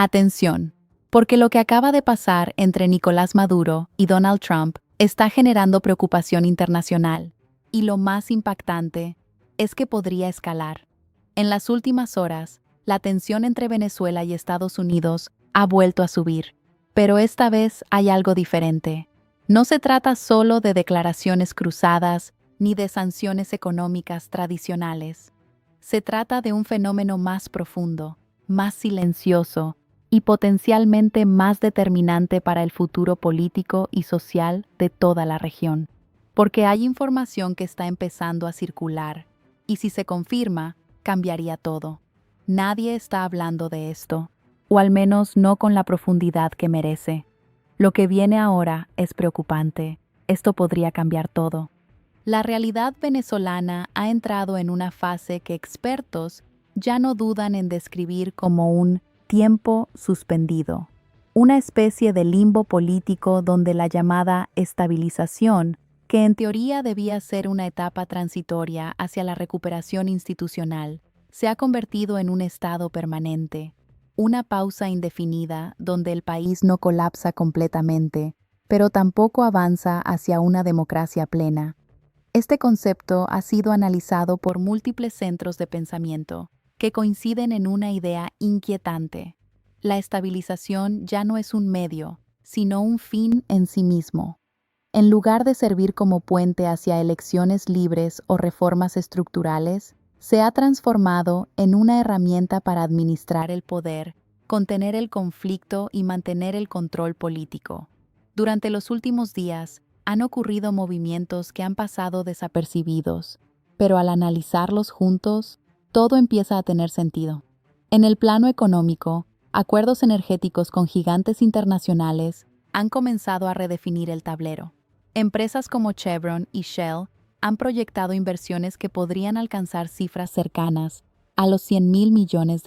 Atención, porque lo que acaba de pasar entre Nicolás Maduro y Donald Trump está generando preocupación internacional, y lo más impactante es que podría escalar. En las últimas horas, la tensión entre Venezuela y Estados Unidos ha vuelto a subir, pero esta vez hay algo diferente. No se trata solo de declaraciones cruzadas ni de sanciones económicas tradicionales. Se trata de un fenómeno más profundo, más silencioso y potencialmente más determinante para el futuro político y social de toda la región. Porque hay información que está empezando a circular, y si se confirma, cambiaría todo. Nadie está hablando de esto, o al menos no con la profundidad que merece. Lo que viene ahora es preocupante. Esto podría cambiar todo. La realidad venezolana ha entrado en una fase que expertos ya no dudan en describir como un tiempo suspendido, una especie de limbo político donde la llamada estabilización, que en teoría debía ser una etapa transitoria hacia la recuperación institucional, se ha convertido en un estado permanente, una pausa indefinida donde el país no colapsa completamente, pero tampoco avanza hacia una democracia plena. Este concepto ha sido analizado por múltiples centros de pensamiento, que coinciden en una idea inquietante. La estabilización ya no es un medio, sino un fin en sí mismo. En lugar de servir como puente hacia elecciones libres o reformas estructurales, se ha transformado en una herramienta para administrar el poder, contener el conflicto y mantener el control político. Durante los últimos días, han ocurrido movimientos que han pasado desapercibidos, pero al analizarlos juntos, todo empieza a tener sentido. En el plano económico, acuerdos energéticos con gigantes internacionales han comenzado a redefinir el tablero. Empresas como Chevron y Shell han proyectado inversiones que podrían alcanzar cifras cercanas a los $100.000 millones.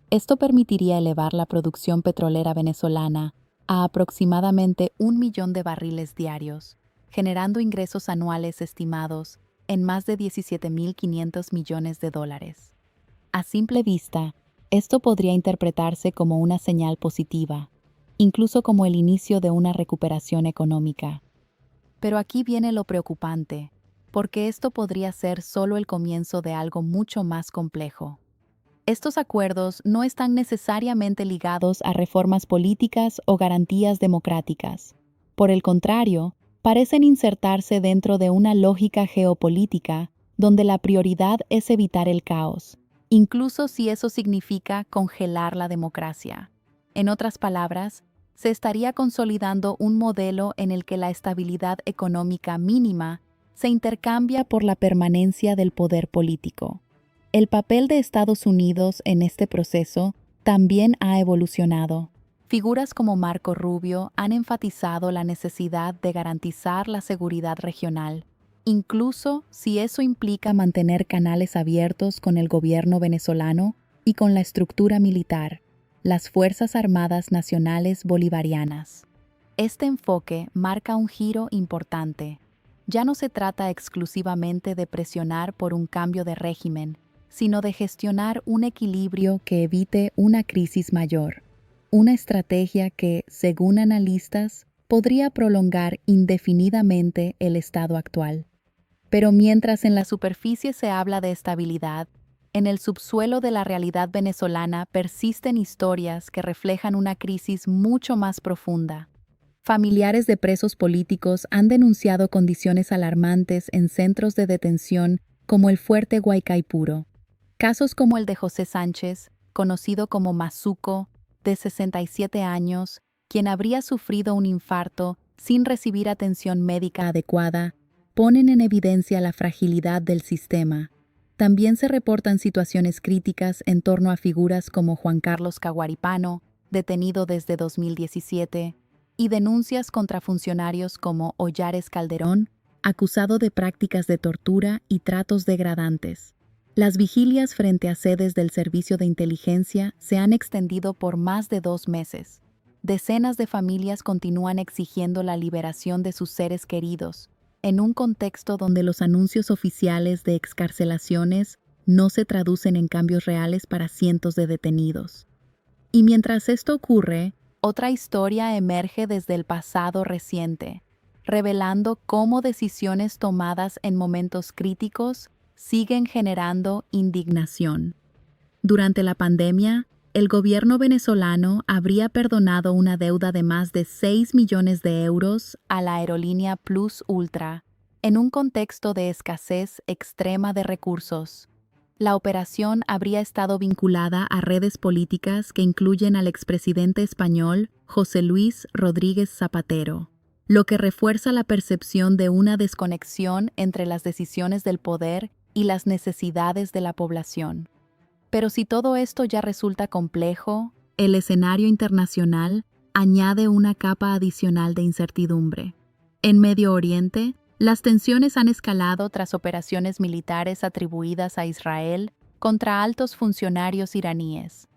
Esto permitiría elevar la producción petrolera venezolana a aproximadamente 1 millón de barriles diarios, generando ingresos anuales estimados en más de $17.500 millones. A simple vista, esto podría interpretarse como una señal positiva, incluso como el inicio de una recuperación económica. Pero aquí viene lo preocupante, porque esto podría ser solo el comienzo de algo mucho más complejo. Estos acuerdos no están necesariamente ligados a reformas políticas o garantías democráticas. Por el contrario, parecen insertarse dentro de una lógica geopolítica donde la prioridad es evitar el caos, incluso si eso significa congelar la democracia. En otras palabras, se estaría consolidando un modelo en el que la estabilidad económica mínima se intercambia por la permanencia del poder político. El papel de Estados Unidos en este proceso también ha evolucionado. Figuras como Marco Rubio han enfatizado la necesidad de garantizar la seguridad regional, incluso si eso implica mantener canales abiertos con el gobierno venezolano y con la estructura militar, las Fuerzas Armadas Nacionales Bolivarianas. Este enfoque marca un giro importante. Ya no se trata exclusivamente de presionar por un cambio de régimen, sino de gestionar un equilibrio que evite una crisis mayor. Una estrategia que, según analistas, podría prolongar indefinidamente el estado actual. Pero mientras en la superficie se habla de estabilidad, en el subsuelo de la realidad venezolana persisten historias que reflejan una crisis mucho más profunda. Familiares de presos políticos han denunciado condiciones alarmantes en centros de detención como el Fuerte Guaycaipuro. Casos como el de José Sánchez, conocido como Mazuco, de 67 años, quien habría sufrido un infarto sin recibir atención médica adecuada, ponen en evidencia la fragilidad del sistema. También se reportan situaciones críticas en torno a figuras como Juan Carlos Caguaripano, detenido desde 2017, y denuncias contra funcionarios como Ollares Calderón, acusado de prácticas de tortura y tratos degradantes. Las vigilias frente a sedes del Servicio de Inteligencia se han extendido por más de 2 meses. Decenas de familias continúan exigiendo la liberación de sus seres queridos, en un contexto donde los anuncios oficiales de excarcelaciones no se traducen en cambios reales para cientos de detenidos. Y mientras esto ocurre, otra historia emerge desde el pasado reciente, revelando cómo decisiones tomadas en momentos críticos siguen generando indignación. Durante la pandemia, el gobierno venezolano habría perdonado una deuda de más de 6 millones de euros a la aerolínea Plus Ultra, en un contexto de escasez extrema de recursos. La operación habría estado vinculada a redes políticas que incluyen al expresidente español José Luis Rodríguez Zapatero, lo que refuerza la percepción de una desconexión entre las decisiones del poder y las necesidades de la población. Pero si todo esto ya resulta complejo, el escenario internacional añade una capa adicional de incertidumbre. En Medio Oriente, las tensiones han escalado tras operaciones militares atribuidas a Israel contra altos funcionarios iraníes.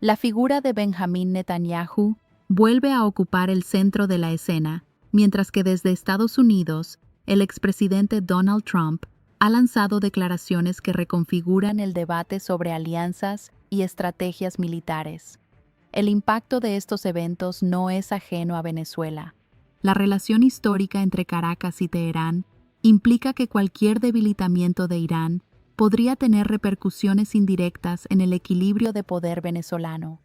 La figura de Benjamín Netanyahu vuelve a ocupar el centro de la escena, mientras que desde Estados Unidos, el expresidente Donald Trump ha lanzado declaraciones que reconfiguran el debate sobre alianzas y estrategias militares. El impacto de estos eventos no es ajeno a Venezuela. La relación histórica entre Caracas y Teherán implica que cualquier debilitamiento de Irán podría tener repercusiones indirectas en el equilibrio de poder venezolano.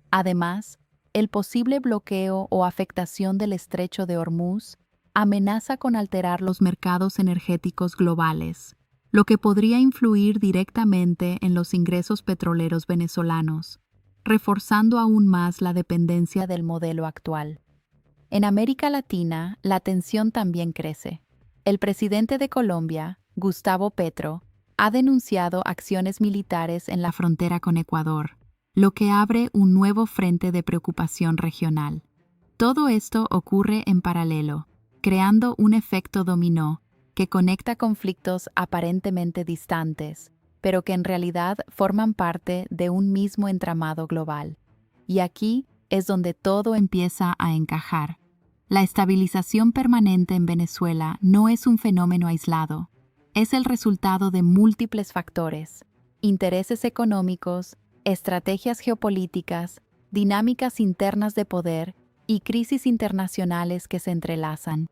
Además, el posible bloqueo o afectación del estrecho de Hormuz amenaza con alterar los mercados energéticos globales, lo que podría influir directamente en los ingresos petroleros venezolanos, reforzando aún más la dependencia del modelo actual. En América Latina, la tensión también crece. El presidente de Colombia, Gustavo Petro, ha denunciado acciones militares en la frontera con Ecuador, lo que abre un nuevo frente de preocupación regional. Todo esto ocurre en paralelo, creando un efecto dominó que conecta conflictos aparentemente distantes, pero que en realidad forman parte de un mismo entramado global. Y aquí es donde todo empieza a encajar. La estabilización permanente en Venezuela no es un fenómeno aislado, es el resultado de múltiples factores: intereses económicos, estrategias geopolíticas, dinámicas internas de poder y crisis internacionales que se entrelazan.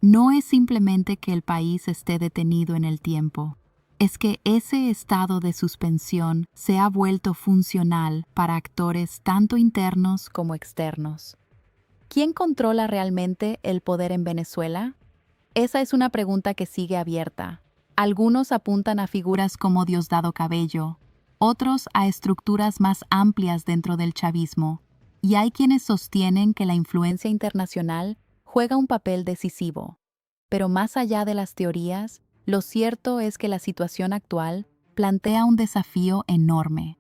No es simplemente que el país esté detenido en el tiempo, es que ese estado de suspensión se ha vuelto funcional para actores tanto internos como externos. ¿Quién controla realmente el poder en Venezuela? Esa es una pregunta que sigue abierta. Algunos apuntan a figuras como Diosdado Cabello, otros a estructuras más amplias dentro del chavismo, y hay quienes sostienen que la influencia internacional juega un papel decisivo. Pero más allá de las teorías, lo cierto es que la situación actual plantea un desafío enorme.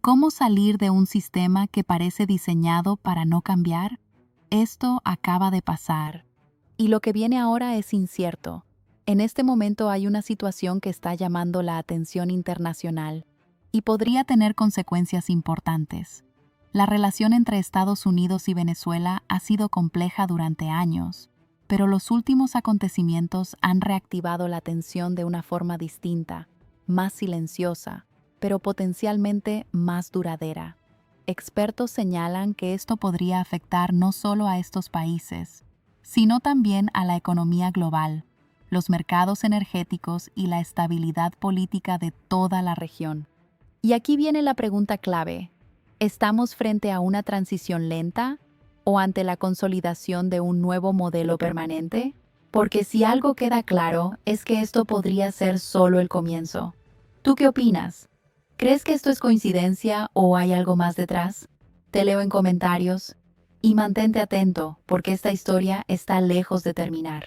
¿Cómo salir de un sistema que parece diseñado para no cambiar? Esto acaba de pasar, y lo que viene ahora es incierto. En este momento hay una situación que está llamando la atención internacional y podría tener consecuencias importantes. La relación entre Estados Unidos y Venezuela ha sido compleja durante años, pero los últimos acontecimientos han reactivado la tensión de una forma distinta, más silenciosa, pero potencialmente más duradera. Expertos señalan que esto podría afectar no solo a estos países, sino también a la economía global, los mercados energéticos y la estabilidad política de toda la región. Y aquí viene la pregunta clave: ¿estamos frente a una transición lenta o ante la consolidación de un nuevo modelo permanente? Porque si algo queda claro es que esto podría ser solo el comienzo. ¿Tú qué opinas? ¿Crees que esto es coincidencia o hay algo más detrás? Te leo en comentarios y mantente atento porque esta historia está lejos de terminar.